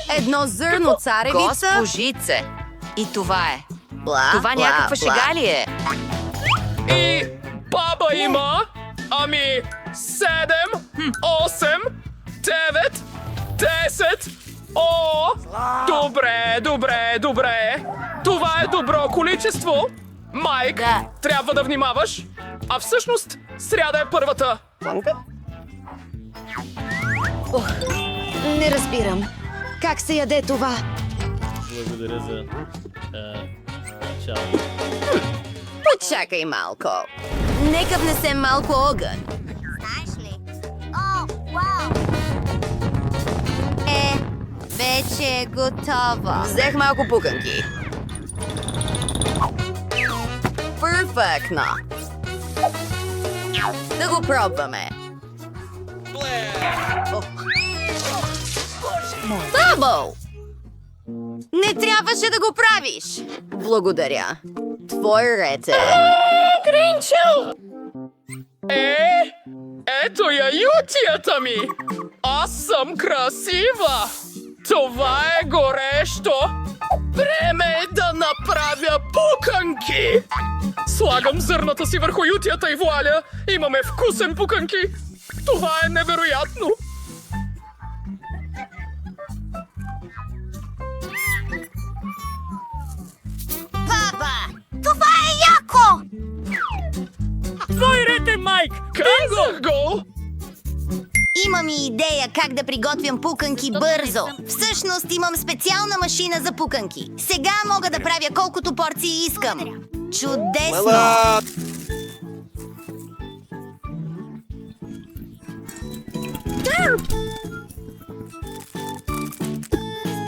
Едно зърно царевица. Госпожице! И това е. Бла, Това бла, някаква бла. шега ли е? И баба има, ами 7, 8, 9, 10. О, добре. Това е добро количество. Майк, Да. трябва да внимаваш. А всъщност, сряда е първата. Не разбирам. Как се яде това? Благодаря за чао. Почакай малко. Нека внесем малко огън. Знаеш ли? О, вау! Вече е готова. Взех малко пуканки. Перфектно. Да го пробваме. Бабо! Не трябваше да го правиш. Благодаря. Твой ред е. Ето я ютията ми. Аз съм красива. Това е горещо. Време е да направя пуканки. Слагам зърната си върху ютията и вуаля. Имаме вкусен пуканки. Това е невероятно. Папа! Това е яко! Твой ред е, Майк. Казах го. Имам и идея как да приготвям пуканки бързо. Всъщност имам специална машина за пуканки. Сега мога да правя колкото порции искам. Чудесно!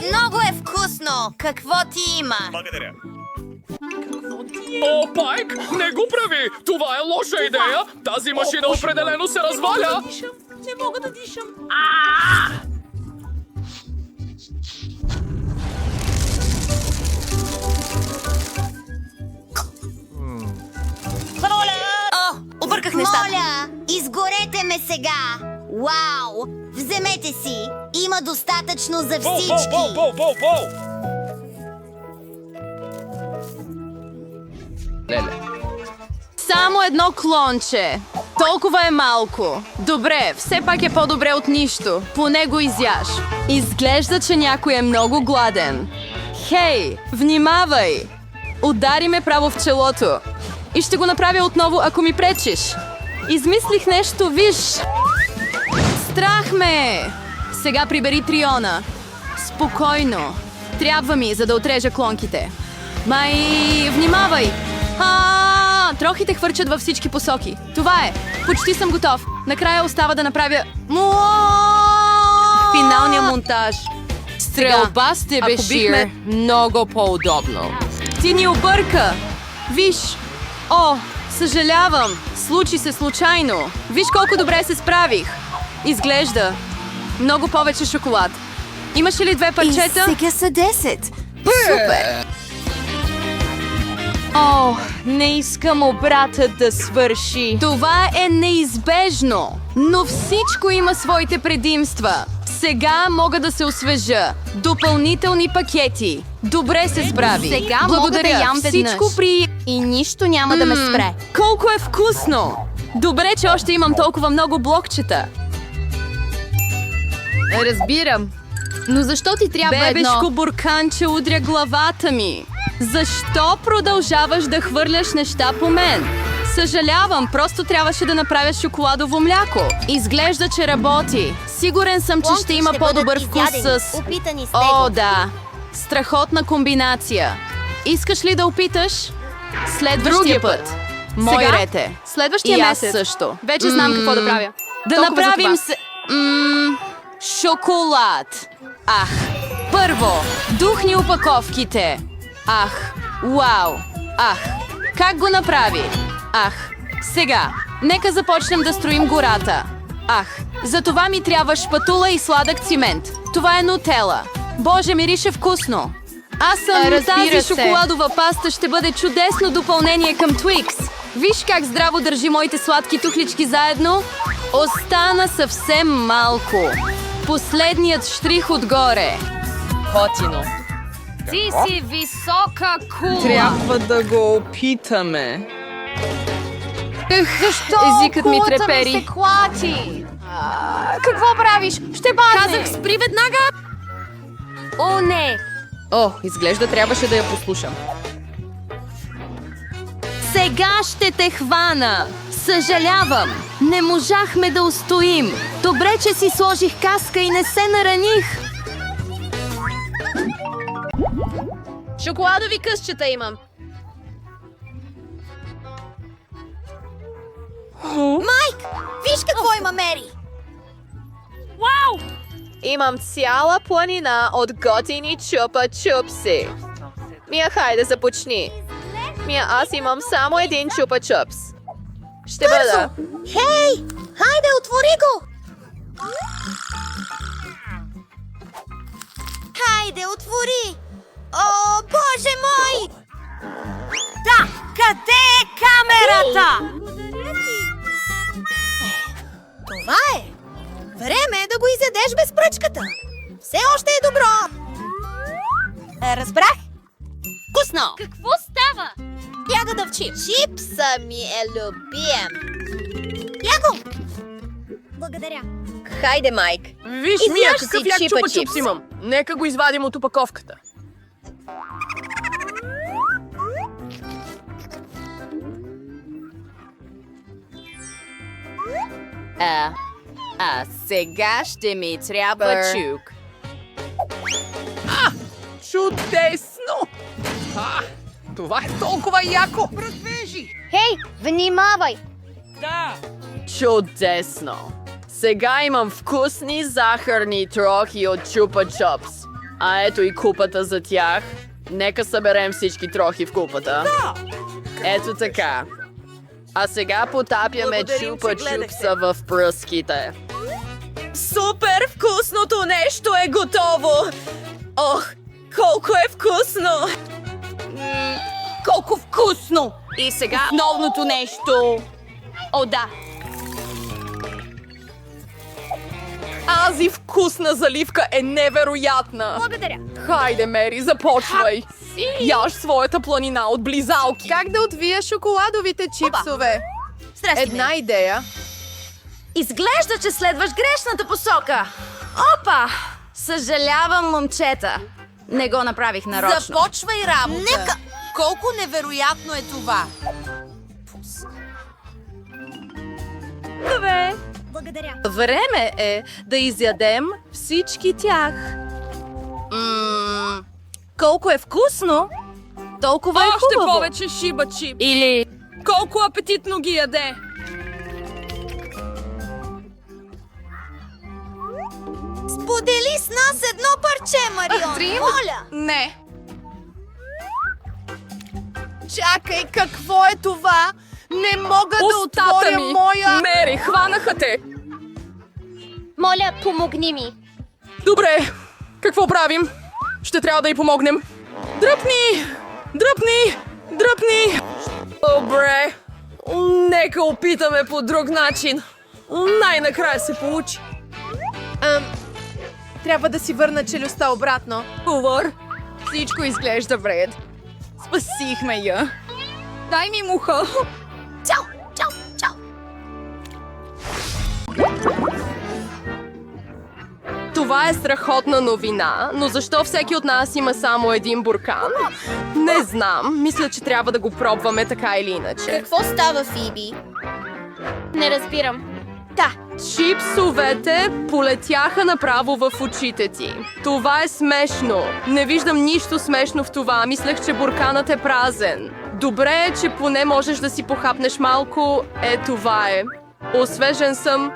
Много е вкусно! Какво ти има? О, Пайк, не го прави. Това е лоша идея. Тази машина определено се разваля. Не мога да дишам. О, обърках нещата. Моля, изгорете ме сега! Вау! Вземете си! Има достатъчно за всички! Само едно клонче. Толкова е малко. Добре, все пак е по-добре от нищо. Поне го изяж. Изглежда, че някой е много гладен. Хей, внимавай! Удари ме право в челото. И ще го направя отново, ако ми пречиш. Измислих нещо, виж! Страх ме! Сега прибери Триона. Спокойно. Трябва ми, за да отрежа клонките. Май, внимавай! Трохите хвърчат във всички посоки. Това е. Почти съм готов. Накрая остава да направя... Финалния монтаж. Стрелба с тебе, ако бихме- Шир. Много по-удобно. Ти ни обърка! Виж! О, съжалявам! Случи се случайно. Виж колко добре се справих. Изглежда. Много повече шоколад. Имаше ли 2 парчета? Сега са 10. Супер! О, не искам обратът да свърши. Това е неизбежно. Но всичко има своите предимства. Сега мога да се освежа. Допълнителни пакети. Добре се справи. Сега благодаря. мога да ям веднъж. Всичко при... И нищо няма да ме спре. Колко е вкусно! Добре, че още имам толкова много блокчета. Разбирам. Но защо ти трябва Бебешко едно? бурканче удря главата ми. Защо продължаваш да хвърляш неща по мен? Съжалявам, просто трябваше да направя шоколадово мляко. Изглежда, че работи. Сигурен съм, че Плонки ще има ще бъдат по-добър вкус изядени. с... Опитани с О, него. да. Страхотна комбинация. Искаш ли да опиташ? Следващия Другия път. Мой Сега? ред е. Следващия И аз месец. също. Вече знам какво да правя. Да Толкова за направим това. шоколад. Ах, първо, духни опаковките. Ах, вау. Ах, как го направи? Ах, сега, нека започнем да строим гората. Ах, за това ми трябва шпатула и сладък цимент. Това е нутела. Боже, мирише вкусно. Аз съм Разбира тази се. шоколадова паста ще бъде чудесно допълнение към Twix. Виж как здраво държи моите сладки тухлички заедно. Остана съвсем малко. Последният штрих отгоре. готино. Ти си висока кула. Трябва да го опитаме. Защо езикът ми кулата трепери. се клати? Какво правиш? Ще падне! Казах, спри веднага! О, не! О, изглежда трябваше да я послушам. Сега ще те хвана! Съжалявам! Не можахме да устоим! Добре, че си сложих каска и не се нараних! Шоколадови късчета имам. Виж какво има Мери! Имам цяла планина от готини чупа-чупси. Мия, хайде, започни. Мия, аз имам само един чупа-чупс. Ще бъда. Хей! Хайде, отвори го! Хайде, отвори! О, боже мой! Да! Къде е камерата? Това е! Време е да го изядеш без пръчката. Все още е добро. Разбрах? Вкусно! Какво става? Ягодов чип. Чипса ми е любим. Яго! Благодаря. Хайде, Майк. Виж, Изяж Мия, си какъв як чипа чупа-чупс чипс. имам. Нека го извадим от опаковката. А сега ще ми трябва чук. Чудесно! Това е толкова яко! Хей, внимавай! Чудесно! Сега имам вкусни захарни трохи от чупа-чупс. А ето и купата за тях. Нека съберем всички трохи в купата. Ето така. А сега потапяме чупа-чупса в пръските. Супер вкусното нещо е готово! Ох, колко е вкусно! Колко вкусно! И сега... Основното нещо! О, да! Тази вкусна заливка е невероятна! Благодаря. Хайде, Мери, започвай! Яж своята планина от близалки! Как да отвия шоколадовите чипсове? Здрасти, Една идея. Изглежда, че следваш грешната посока. Опа! Съжалявам, момчета. Не го направих нарочно. Започвай работа. Нека... Колко невероятно е това. Добре. Благодаря. Време е да изядем всички тях. Колко е вкусно, толкова е хубаво. повече шиба чип! Или... Колко апетитно ги яде! Сподели с нас едно парче, Марион. Моля. Не. Чакай, какво е това? Не мога да Устата отворя ми! моя... Мери, хванаха те! Моля, помогни ми. Добре, какво правим? Ще трябва да й помогнем. Дръпни! Дръпни! Дръпни! Добре, нека опитаме по друг начин. Най-накрая се получи. Трябва да си върна челюстта обратно. Повар. Всичко изглежда вред. Спасихме я. Дай ми муха. Чао, чао, чао. Това е страхотна новина, но защо всеки от нас има само един буркан? Не знам. Мисля, че трябва да го пробваме така или иначе. Какво става, Фиби? Не разбирам. Чипсовете полетяха направо в очите ти. Това е смешно. Не виждам нищо смешно в това. Мислех, че бурканът е празен. Добре е, че поне можеш да си похапнеш малко. Това е. Освежен съм.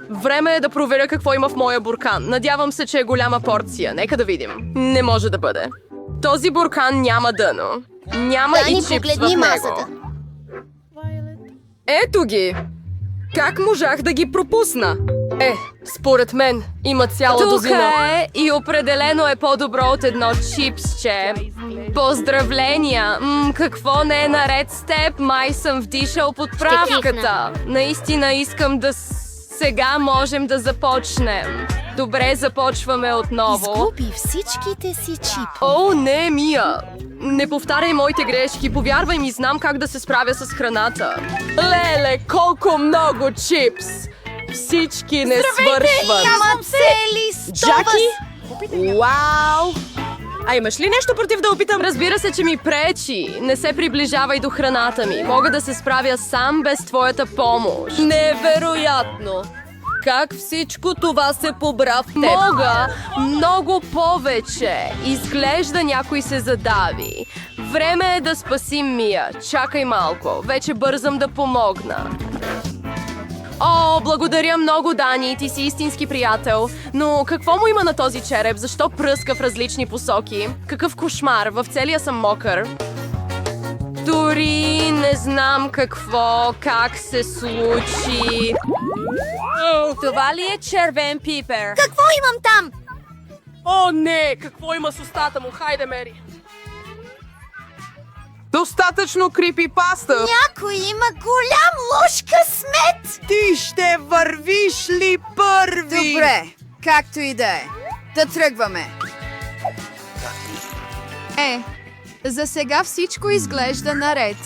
Време е да проверя какво има в моя буркан. Надявам се, че е голяма порция. Нека да видим. Не може да бъде. Този буркан няма дъно. Няма Дани, и чипс в погледни него. масата. Ето ги! Как можах да ги пропусна? Според мен има цяла дозина. Тук е и определено е по-добро от едно чипсче. Поздравления! Какво не е наред с теб? Май съм вдишал подправката. Наистина искам да... Сега можем да започнем. Добре, започваме отново. Изгуби всичките си чипи. О, не, Мия! Не повтаряй моите грешки, повярвай ми, знам как да се справя с храната. Леле, колко много чипс! Всички не свършват. Имам цели 100 Джаки? Вау! А имаш ли нещо против да опитам? Разбира се, че ми пречи. Не се приближавай до храната ми. Мога да се справя сам без твоята помощ. Невероятно! Как всичко това се побра в теб? Мога много повече. Изглежда някой се задави. Време е да спасим Мия. Чакай малко. Вече бързам да помогна. О, благодаря много, Дани. Ти си истински приятел. Но какво му има на този череп? Защо пръска в различни посоки? Какъв кошмар. В целия съм мокър. Дори не знам как се случи. Това ли е червен пипер? Какво имам там? О, не! Какво има с устата му? Хайде, Мери! Достатъчно крипипаста. Някой има голям лош късмет! Ти ще вървиш ли първи? Добре, както и да е. Да тръгваме. За сега всичко изглежда наред.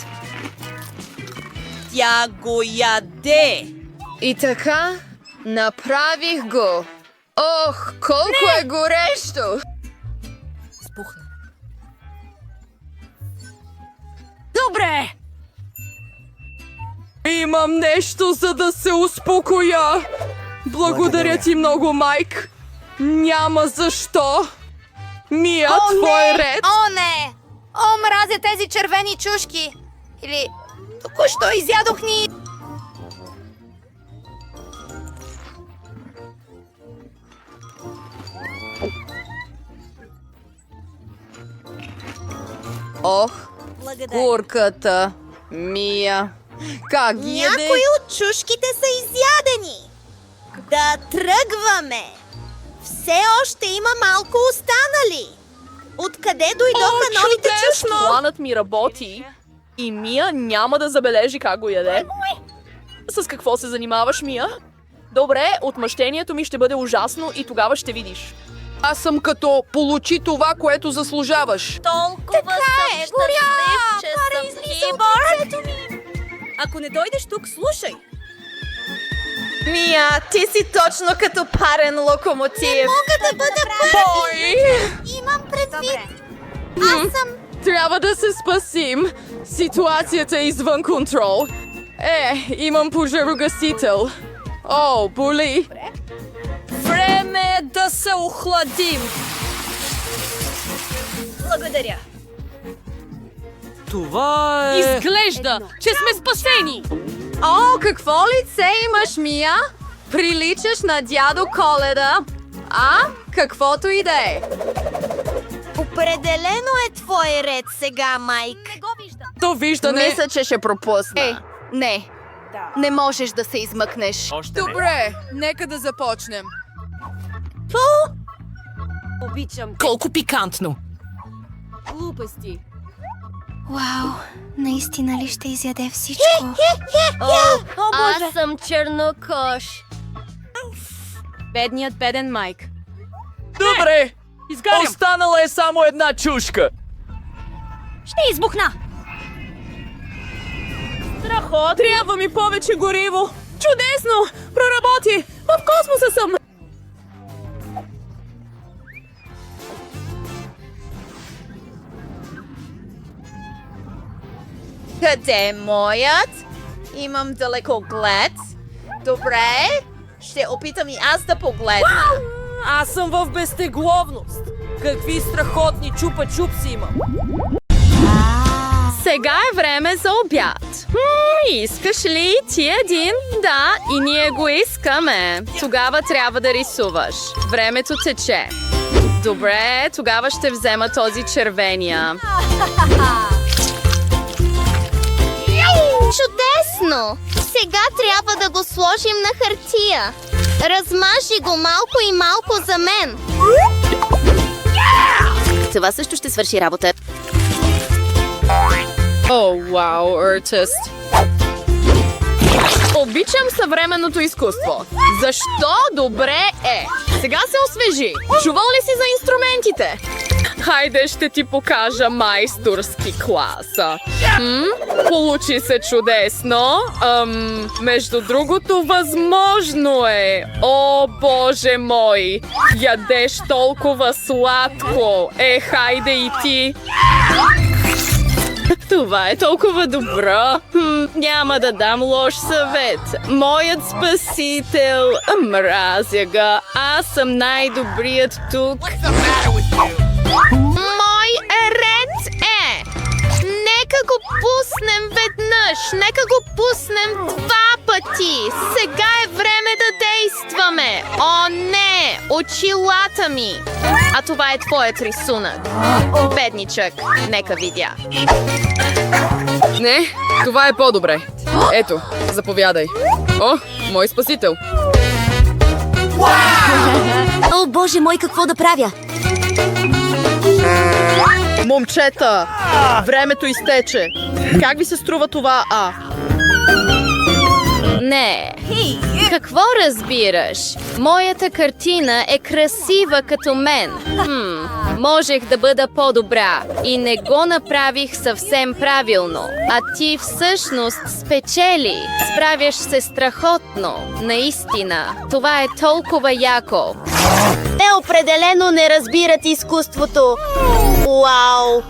Тя го яде. И така, направих го. Ох, колко е горещо! Добре! Имам нещо, за да се успокоя. Благодаря ти много, Майк. Няма защо. Мия, твой ред. О, не! О, мразя тези червени чушки! Или току-що изядох ни... Ох, курката. Мия. Как ги яде? Някои от чушките са изядени. Да тръгваме. Все още има малко останали. Откъде дойдоха новите чушки? Планът ми работи и Мия няма да забележи как го яде. С какво се занимаваш, Мия? Добре, отмъщението ми ще бъде ужасно и тогава ще видиш. Аз съм като получи това, което заслужаваш. Толкова съм щастлив, че съм киборг. Ако не дойдеш тук, слушай. Мия, ти си точно като парен локомотив. Мога да бъда първи. Имам предвид. Аз съм... Трябва да се спасим. Ситуацията е извън контрол. Имам пожарогасител. О, боли. Време е да се охладим. Благодаря. Това е... Изглежда, че сме спасени. О, какво лице имаш, Мия? Приличаш на дядо Коледа. Каквото и да е. Определено е твой ред сега, Майк. Довиждане. Мисля, че ще пропусна. Не. Не можеш да се измъкнеш. Добре, нека да започнем. Колко пикантно. Глупости. Вау, наистина ли ще изяде всичко? Аз съм чернокош. Бедният беден Майк. Добре. Останала е само една чушка. Ще избухна. Трябва ми повече гориво. Чудесно! Проработи! В космоса съм! Къде е моят? Имам далекоглед. Добре, ще опитам и аз да погледна. Аз съм в безтегловност. Какви страхотни чупа-чупси имам. Сега е време за обяд. Искаш ли ти един? Да, и ние го искаме. Тогава трябва да рисуваш. Времето тече. Добре, тогава ще взема този червения. Чудесно! Сега трябва да го сложим на хартия. Размажи го малко и малко за мен. Това също ще свърши работа. О, вау, артист. Обичам съвременното изкуство. Защо добре е? Сега се освежи. Чувал ли си за инструментите? Хайде, ще ти покажа майсторски класа. Получи се чудесно. Между другото, възможно е. О, Боже мой! Ядеш толкова сладко. Хайде и ти. Това е толкова добро. Няма да дам лош съвет. Моят спасител. Мразя ga. Аз съм най-добрият тук. Мой ред е. Нека го пуснем веднъж. Нека го пуснем 2 пъти. Сега е време да действаме. О, не! Очилата ми. А това е твоят рисунък. Бедничък. Нека видя. Не, това е по-добре. Ето, заповядай. О, мой спасител. О, Боже мой, какво да правя? Момчета, времето изтече. Как ви се струва това, Не. Какво разбираш? Моята картина е красива като мен. Можех да бъда по-добра и не го направих съвсем правилно. А ти всъщност спечели. Справяш се страхотно. Наистина. Това е толкова яко. Те определено не разбират изкуството. Уау!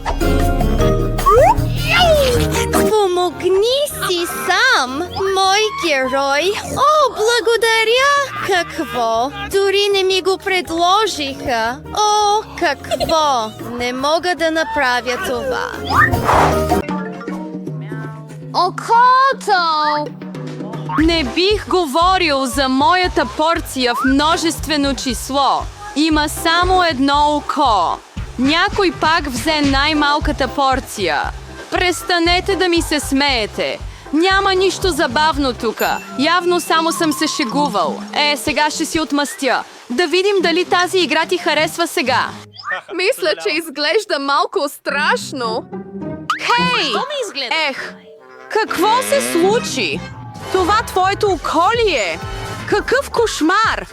Помогни си сам, мой герой. О, благодаря! Какво? Дори не ми го предложиха. О, какво? Не мога да направя това. Окото! Не бих говорил за моята порция в множествено число. Има само едно око. Някой пак взе най-малката порция. Престанете да ми се смеете. Няма нищо забавно тука. Явно само съм се шегувал. Сега ще си отмъстя. Да видим дали тази игра ти харесва сега. Мисля, че изглежда малко страшно. Хей! Какво се случи? Това твоето око ли е? Какъв кошмар!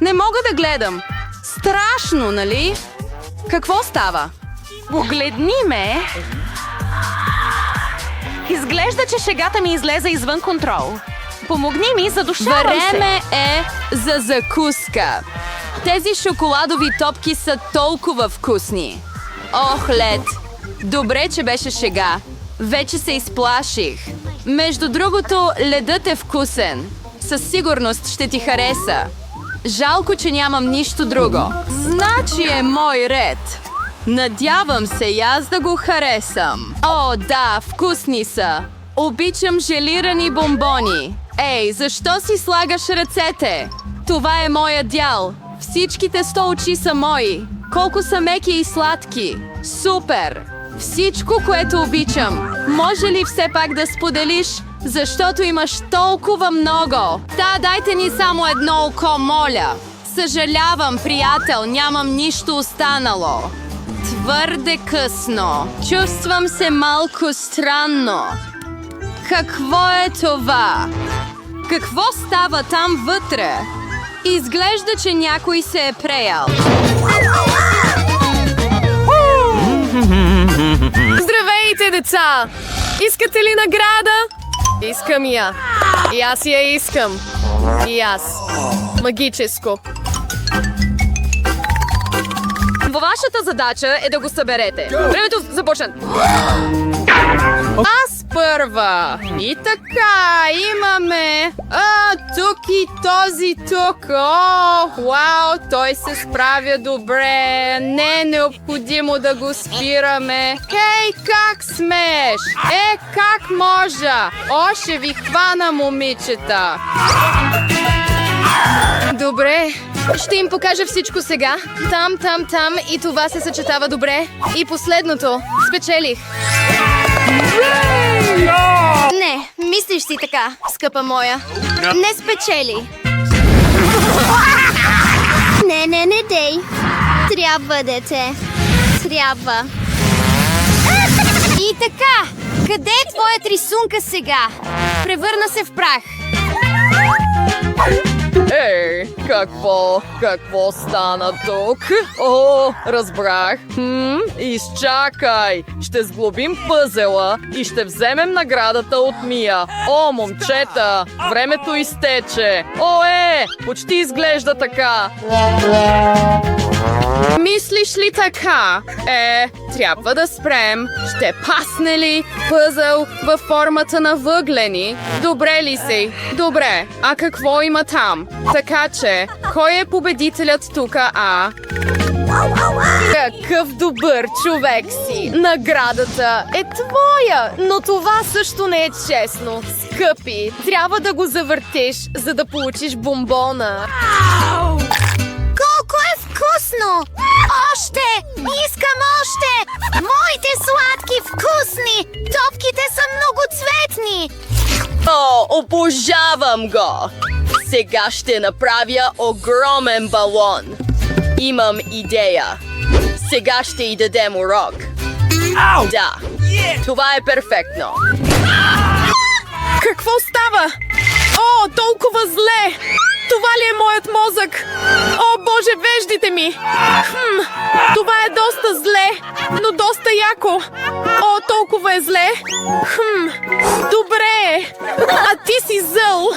Не мога да гледам. Страшно, нали? Какво става? Погледни ме. Изглежда, че шегата ми излезе извън контрол. Помогни ми, задушавам се. Време е за закуска. Тези шоколадови топки са толкова вкусни. Ох, Лед. Добре, че беше шега. Вече се изплаших. Между другото, ледът е вкусен. Със сигурност ще ти хареса. Жалко, че нямам нищо друго. Значи е мой ред. Надявам се и аз да го харесам. О, да, вкусни са. Обичам желирани бомбони. Защо си слагаш ръцете? Това е моя дял. Всичките 100 очи са мои. Колко са меки и сладки. Супер! Всичко, което обичам. Може ли все пак да споделиш? Защото имаш толкова много. Дайте ни само едно око, моля. Съжалявам, приятел, нямам нищо останало. Твърде късно. Чувствам се малко странно. Какво е това? Какво става там вътре? Изглежда, че някой се е преял. Здравейте, деца! Искате ли награда? Искам я. И аз я искам. И аз. Магическо. Вашата задача е да го съберете. Времето започна. Аз първа. И така, имаме... тук и този тук. Вау, той се справя добре. Не е необходимо да го спираме. Хей, как смееш? Как можа? Ще ви хвана, момичета. Добре. Ще им покажа всичко сега. Там и това се съчетава добре. И последното. Спечелих. Не, мислиш си така, скъпа моя. Не спечели. Не дей. Трябва, дете. Трябва. И така, къде е твоят рисунка сега? Превърна се в прах. Ей, какво стана тук? О, разбрах. Изчакай. Ще сглобим пъзела и ще вземем наградата от Мия. О, момчета, времето изтече. Почти изглежда така. Мислиш ли така? Трябва да спрем. Ще пасне ли пъзъл във формата на въглени? Добре ли си? Добре. А какво има там? Така че, кой е победителят тук, а? Какъв добър човек си! Наградата е твоя, но това също не е честно. Скъпи, трябва да го завъртиш, за да получиш бомбона. Колко е вкусно! Още! Искам още! Моите сладки вкусни! Топките са многоцветни! О, обожавам го! Сега ще направя огромен балон. Имам идея. Сега ще й дадем урок. Да, това е перфектно. Какво става? О, толкова зле! Това ли е моят мозък? О, Боже, веждите ми! Това е доста зле, но доста яко. О, толкова е зле. Добре. А ти си зъл.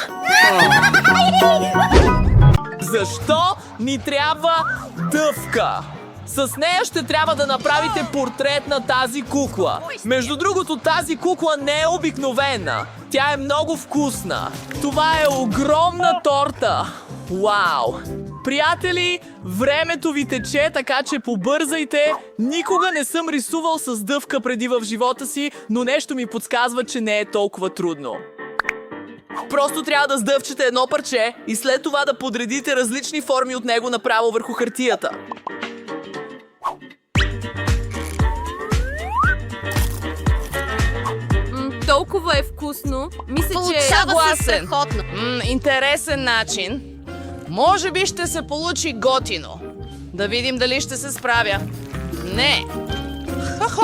Защо ни трябва дъвка? С нея ще трябва да направите портрет на тази кукла. Между другото, тази кукла не е обикновена. Тя е много вкусна. Това е огромна торта. Вау! Приятели, времето ви тече, така че побързайте. Никога не съм рисувал с дъвка преди в живота си, но нещо ми подсказва, че не е толкова трудно. Просто трябва да сдъвчете едно парче и след това да подредите различни форми от него направо върху хартията. Толкова е вкусно. Мисля, че Получава се страхотно. Интересен начин. Може би ще се получи готино. Да видим дали ще се справя. Не.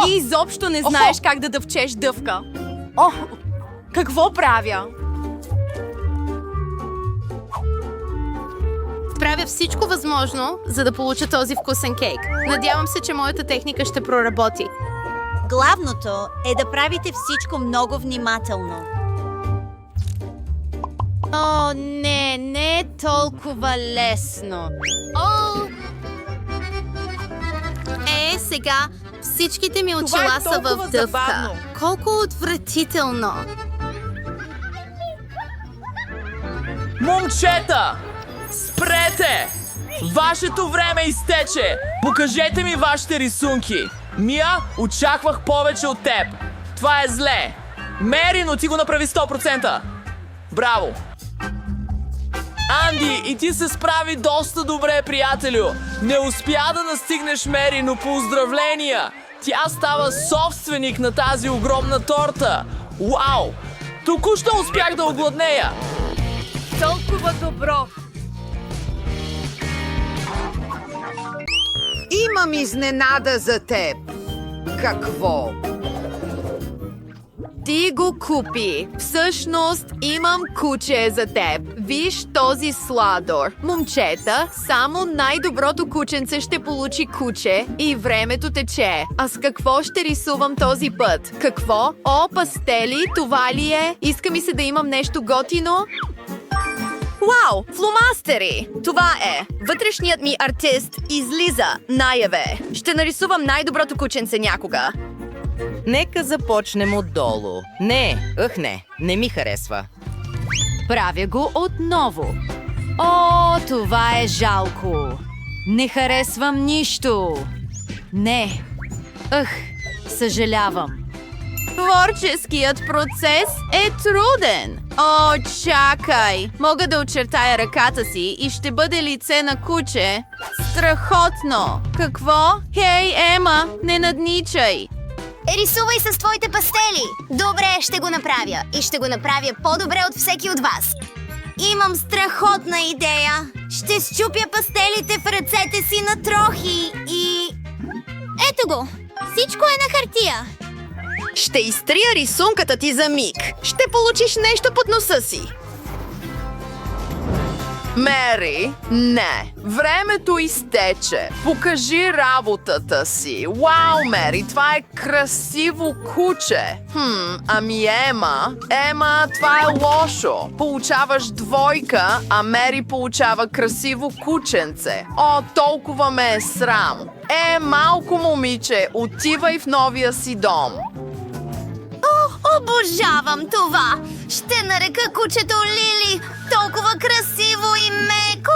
Ти изобщо не знаеш как да дъвчеш дъвка. О, какво правя? Правя всичко възможно, за да получа този вкусен кейк. Надявам се, че моята техника ще проработи. Главното е да правите всичко много внимателно. О, не е толкова лесно. Сега всичките ми очила са в дъвка. Колко отвратително. Момчета! Спрете! Вашето време изтече! Покажете ми вашите рисунки! Мия, очаквах повече от теб! Това е зле! Мери, но ти го направи 100%! Браво! Анди, и ти се справи доста добре, приятелю! Не успя да настигнеш Мери, но поздравления! Тя става собственик на тази огромна торта! Вау! Току-що успях да огладнея! Толкова добро. Имам изненада за теб. Какво? Ти го купи. Всъщност имам куче за теб. Виж този сладор. Момчета, само най-доброто кученце ще получи куче и времето тече. А с какво ще рисувам този път? Какво? О, пастели, това ли е? Иска ми се да имам нещо готино. Вау, фломастери! Това е. Вътрешният ми артист излиза наяве. Ще нарисувам най-доброто кученце някога. Нека започнем отдолу. Не ми харесва. Правя го отново. О, това е жалко. Не харесвам нищо. Не. Съжалявам. Творческият процес е труден. О, чакай! Мога да очертая ръката си и ще бъде лице на куче. Страхотно! Какво? Хей, Ема, не надничай! Рисувай с твоите пастели! Добре, ще го направя. И ще го направя по-добре от всеки от вас. Имам страхотна идея. Ще счупя пастелите в ръцете си на трохи и... Ето го! Всичко е на хартия. Ще изтрия рисунката ти за миг. Ще получиш нещо под носа си. Мери, не. Времето изтече. Покажи работата си. Вау, Мери, това е красиво куче. Ами Ема, това е лошо. Получаваш двойка, а Мери получава красиво кученце. О, толкова ме е срам. Малко момиче, отивай в новия си дом. Обожавам това! Ще нарека кучето Лили! Толкова красиво и меко!